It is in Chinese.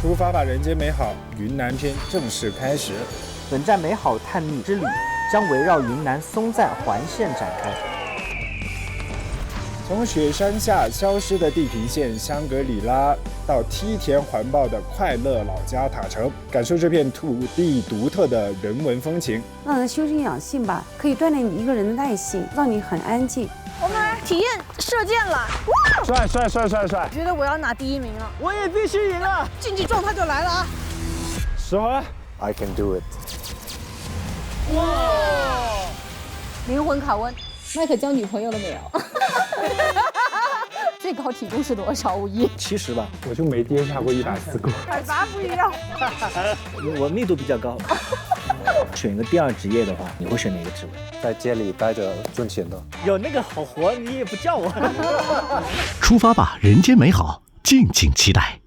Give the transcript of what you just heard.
出发吧，人间美好！云南篇正式开始。本站美好探秘之旅将围绕云南松赞环线展开。从雪山下消失的地平线香格里拉，到梯田环抱的快乐老家塔城，感受这片土地独特的人文风情。让人修身养性吧，可以锻炼你一个人的耐性，让你很安静。我们来体验射箭了，帅！我觉得我要拿第1名了，我也必须赢了！竞技状态就来了啊10环 I can do it！ 灵魂拷问，麦克交女朋友了没有？最高体重是多少？51。70吧，我就没跌下过140过。海拔不一样。我密度比较高。选一个第2职业的话，你会选哪个职位？在街里待着挣钱的。有那个好活，你也不叫我。出发吧，人间美好，敬请期待。